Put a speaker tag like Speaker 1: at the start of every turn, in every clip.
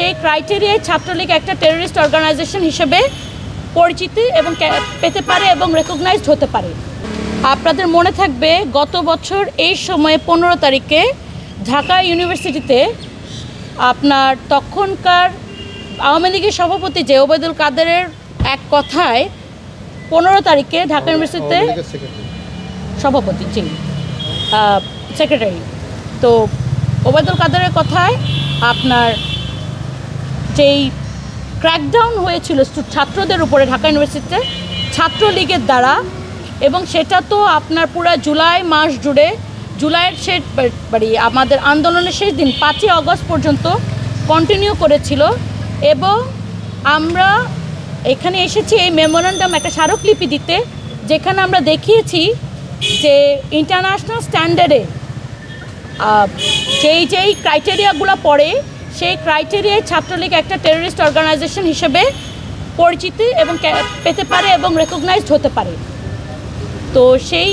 Speaker 1: সেই ক্রাইটেরিয়ায় ছাত্রলীগ একটা terrorist organisation হিসেবে পরিচিতি এবং পেতে পারে এবং রেকগনাইজড হতে পারে। আপনাদের মনে থাকবে গত বছর এই সময়ে 15 তারিখে ঢাকা ইউনিভার্সিটিতে আপনার তখনকার আওয়ামী লীগের সভাপতি যে ওবায়দুল কাদেরের এক কথায় 15 তারিখে ঢাকা ইউনিভার্সিটিতে সভাপতি ছিলেন সেক্রেটারি, তো ওবায়দুল কাদেরের কথায় আপনার যেই ক্র্যাকডাউন হয়েছিল ছাত্রদের উপরে ঢাকা ইউনিভার্সিটিতে ছাত্রলীগের দ্বারা, এবং সেটা তো আপনার পুরো জুলাই মাস জুড়ে জুলাইয়ের শেষ আমাদের আন্দোলনের শেষ দিন 5ই আগস্ট পর্যন্ত কন্টিনিউ করেছিল। এবং আমরা এখানে এসেছি এই মেমোরেন্ডাম একটা স্মারকলিপি দিতে, যেখানে আমরা দেখিয়েছি যে ইন্টারন্যাশনাল স্ট্যান্ডার্ডে যেই ক্রাইটেরিয়াগুলো পড়ে সেই ক্রাইটেরিয়ায় ছাত্রলীগ একটা টেররিস্ট অর্গানাইজেশন হিসেবে পরিচিতি এবং পেতে পারে এবং রেকগনাইজড হতে পারে। তো সেই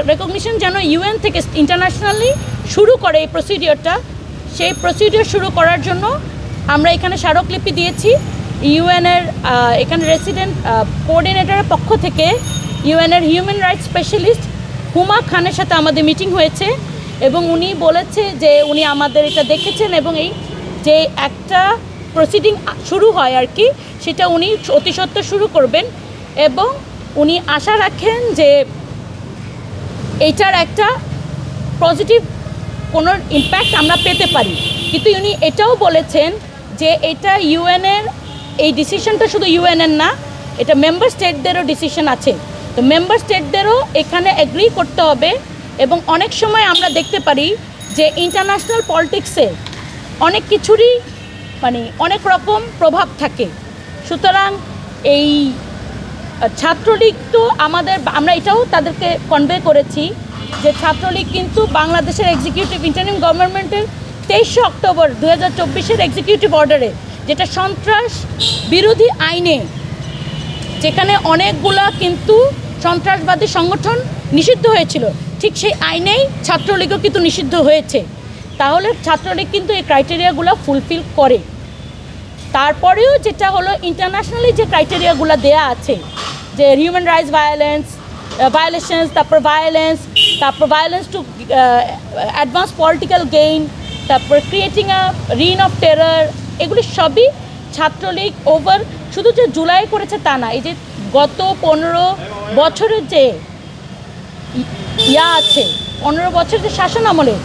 Speaker 1: রেকগনিশন যেন ইউএন থেকে ইন্টারন্যাশনালি শুরু করে এই প্রসিডিওরটা, সেই প্রসিডিওর শুরু করার জন্য আমরা এখানে স্মারকলিপি দিয়েছি। ইউএনের এখানে রেসিডেন্ট কোঅর্ডিনেটরের পক্ষ থেকে ইউএনের হিউম্যান রাইটস স্পেশালিস্ট হুমা খানের সাথে আমাদের মিটিং হয়েছে, এবং উনি বলেছে যে উনি আমাদের এটা দেখেছেন এবং এই যে একটা প্রসিডিং শুরু হয় আর কি, সেটা উনি অতি সত্বর শুরু করবেন, এবং উনি আশা রাখেন যে এইটার একটা পজিটিভ কোনো ইম্প্যাক্ট আমরা পেতে পারি। কিন্তু উনি এটাও বলেছেন যে এটা ইউএনের এই ডিসিশনটা শুধু ইউএনের না, এটা মেম্বার স্টেটদেরও ডিসিশন আছে, তো মেম্বার স্টেটদেরও এখানে এগ্রি করতে হবে। এবং অনেক সময় আমরা দেখতে পারি যে ইন্টারন্যাশনাল পলিটিক্সে অনেক কিছুরই অনেক রকম প্রভাব থাকে। সুতরাং এই ছাত্রলীগ তো আমরা এটাও তাদেরকে কনভে করেছি যে ছাত্রলীগ কিন্তু বাংলাদেশের এক্সিকিউটিভ ইন্টারিম গভর্নমেন্টের 23 অক্টোবর 2024 এক্সিকিউটিভ অর্ডারে, যেটা সন্ত্রাস বিরোধী আইনে, যেখানে অনেকগুলা কিন্তু সন্ত্রাসবাদী সংগঠন নিষিদ্ধ হয়েছিল, ঠিক সেই আইনেই ছাত্রলীগও কিন্তু নিষিদ্ধ হয়েছে। তাহলে ছাত্রলীগ কিন্তু এই ক্রাইটেরিয়াগুলো ফুলফিল করে। তারপরেও যেটা হলো ইন্টারন্যাশনালি যে ক্রাইটেরিয়াগুলো দেয়া আছে, যে হিউম্যান রাইটস ভায়োলেশনস, তারপর violence to advance political gain, তারপর creating a reign of terror, এগুলি সবই ছাত্রলীগ শুধু যে জুলাই করেছে তা না, এই যে গত 15 বছরের যে আছে 15 বছর যে শাসন আমলে,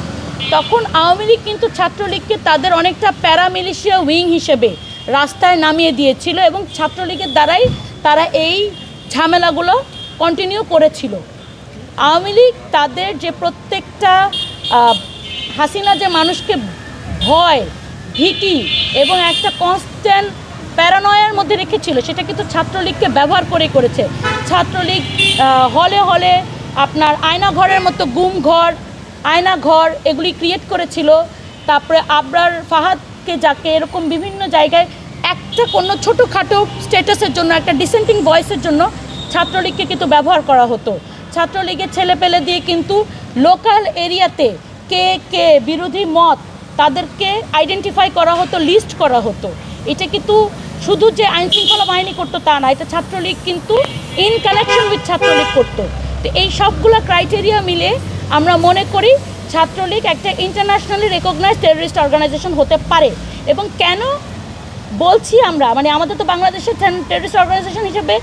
Speaker 1: তখন আওয়ামী লীগ কিন্তু ছাত্রলীগকে তাদের অনেকটা প্যারামিলিশিয়া উইং হিসেবে রাস্তায় নামিয়ে দিয়েছিল, এবং ছাত্রলীগের দ্বারাই তারা এই ঝামেলাগুলো কন্টিনিউ করেছিল। আওয়ামী লীগ তাদের যে প্রত্যেকটা হাসিনা যে মানুষকে ভয়, ভীতি এবং একটা কনস্ট্যান্ট প্যারানয়ের মধ্যে রেখেছিল, সেটা কিন্তু ছাত্রলীগকে ব্যবহার করেছে। ছাত্রলীগ হলে হলে আপনার আয়নাঘরের মতো গুমঘর, আয়নাঘর এগুলি ক্রিয়েট করেছিল। তারপরে আবরার ফাহাদকে যাকে এরকম বিভিন্ন জায়গায় একটা কোনো ছোটোখাটো স্ট্যাটাসের জন্য, একটা ডিসেন্টিং ভয়েসের জন্য ছাত্রলীগকে কিন্তু ব্যবহার করা হতো। ছাত্রলীগের ছেলেপেলে দিয়ে কিন্তু লোকাল এরিয়াতে কে বিরোধী মত তাদেরকে আইডেন্টিফাই করা হতো, লিস্ট করা হতো। এটা কিন্তু শুধু যে আইনশৃঙ্খলা বাহিনী করতো তা না, এটা ছাত্রলীগ কিন্তু ইন কানেকশন উইথ ছাত্রলীগ করতো। তো এই সবগুলো ক্রাইটেরিয়া মিলে আমরা মনে করি ছাত্রলীগ একটা ইন্টারন্যাশনালি রেকগনাইজড টেররিস্ট অর্গানাইজেশন হতে পারে। এবং কেন বলছি আমরা, আমাদের তো বাংলাদেশের টেররিস্ট অর্গানাইজেশন হিসেবে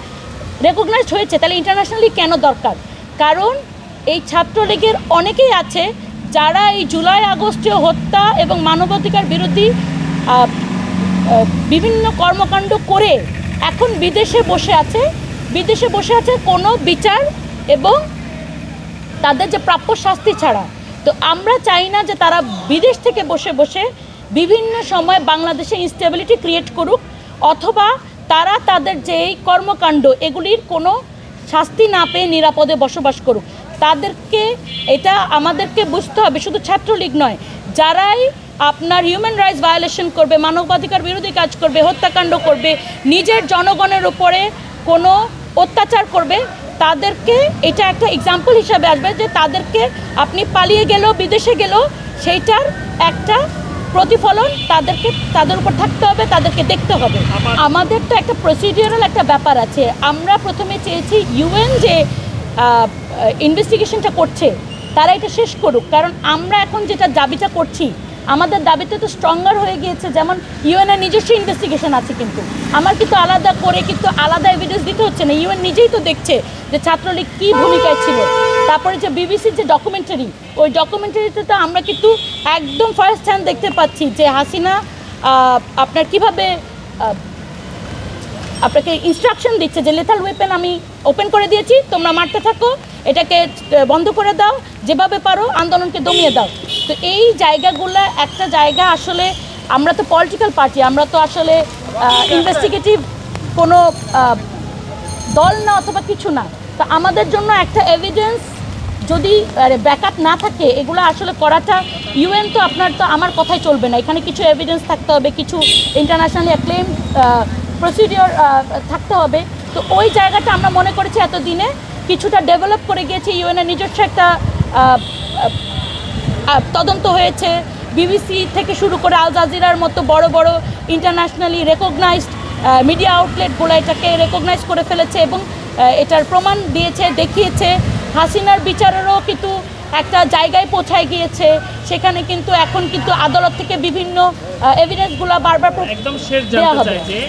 Speaker 1: রেকগনাইজড হয়েছে, তাহলে ইন্টারন্যাশনালি কেন দরকার? কারণ এই ছাত্রলীগের অনেকেই আছে যারা এই জুলাই আগস্টে হত্যা এবং মানবাধিকার বিরোধী বিভিন্ন কর্মকাণ্ড করে এখন বিদেশে বসে আছে কোনো বিচার এবং তাদের যে প্রাপ্য শাস্তি ছাড়া। তো আমরা চাই না যে তারা বিদেশ থেকে বসে বিভিন্ন সময় বাংলাদেশে ইনস্টেবিলিটি ক্রিয়েট করুক, অথবা তারা তাদের যেই কর্মকাণ্ড এগুলির কোনো শাস্তি না পেয়ে নিরাপদে বসবাস করুক। এটা আমাদেরকে বুঝতে হবে, শুধু ছাত্রলীগ নয়, যারাই আপনার হিউম্যান রাইটস ভায়োলেশন করবে, মানবাধিকার বিরোধী কাজ করবে, হত্যাকাণ্ড করবে, নিজের জনগণের উপরে কোনো অত্যাচার করবে, তাদেরকে এটা একটা এক্সাম্পল হিসাবে আসবে যে তাদেরকে আপনি পালিয়ে গেলেও বিদেশে গেলেও সেইটার একটা প্রতিফলন তাদের উপর থাকতে হবে, তাদেরকে দেখতে হবে। আমাদের তো একটা প্রসিডিউরাল একটা ব্যাপার আছে। আমরা প্রথমে চেয়েছি ইউএন যে ইনভেস্টিগেশনটা করছে তারা এটা শেষ করুক, কারণ আমরা এখন যেটা দাবিটা করছি আমাদের দাবিতে তো স্ট্রঙ্গার হয়ে গিয়েছে। যেমন ইউএনের নিজস্ব ইনভেস্টিগেশন আছে, কিন্তু আমার কিন্তু আলাদা করে কিন্তু আলাদা এভিডেন্স দিতে হচ্ছে না। ইউএন নিজেই তো দেখছে যে ছাত্রলীগ কী ভূমিকায় ছিল। তারপরে যে বিবিসির যে ডকুমেন্টারি, ওই ডকুমেন্টারিতে তো আমরা কিন্তু একদম ফার্স্ট হ্যান্ড দেখতে পাচ্ছি যে হাসিনা আপনার কীভাবে আপনাকে ইনস্ট্রাকশন দিচ্ছে যে লেথাল ওয়েপেন আমি ওপেন করে দিয়েছি, তোমরা মারতে থাকো, এটাকে বন্ধ করে দাও, যেভাবে পারো আন্দোলনকে দমিয়ে দাও। তো এই জায়গাগুলো একটা জায়গা, আসলে আমরা তো পলিটিক্যাল পার্টি, আমরা তো আসলে ইনভেস্টিগেটিভ কোনো দল না অথবা কিছু না। তো আমাদের জন্য একটা এভিডেন্স যদি ব্যাকআপ না থাকে, এগুলো আসলে করাটা ইউএন তো আপনার তো আমার কথাই চলবে না, এখানে কিছু এভিডেন্স থাকতে হবে, কিছু ইন্টারন্যাশনালি অ্যাক্লেম প্রসিডিওর থাকতে হবে। তো ওই জায়গাটা আমরা মনে করেছি এতদিনে কিছুটা ডেভেলপ করে গিয়েছে। ইউএনের নিজস্ব একটা তদন্ত হয়েছে, বিবিসি থেকে শুরু করে আল জাজিরার মতো বড় বড় ইন্টারন্যাশনালি রেকগনাইজড মিডিয়া আউটলেটগুলো এটাকে রেকগনাইজ করে ফেলেছে এবং এটার প্রমাণ দিয়েছে, দেখিয়েছে। হাসিনার বিচারেরও কিন্তু একটা জায়গায় পৌঁছায় গিয়েছে, সেখানে কিন্তু এখন কিন্তু আদালত থেকে বিভিন্ন এভিডেন্সগুলো বারবার
Speaker 2: একদম শেষ জানতে চাই যে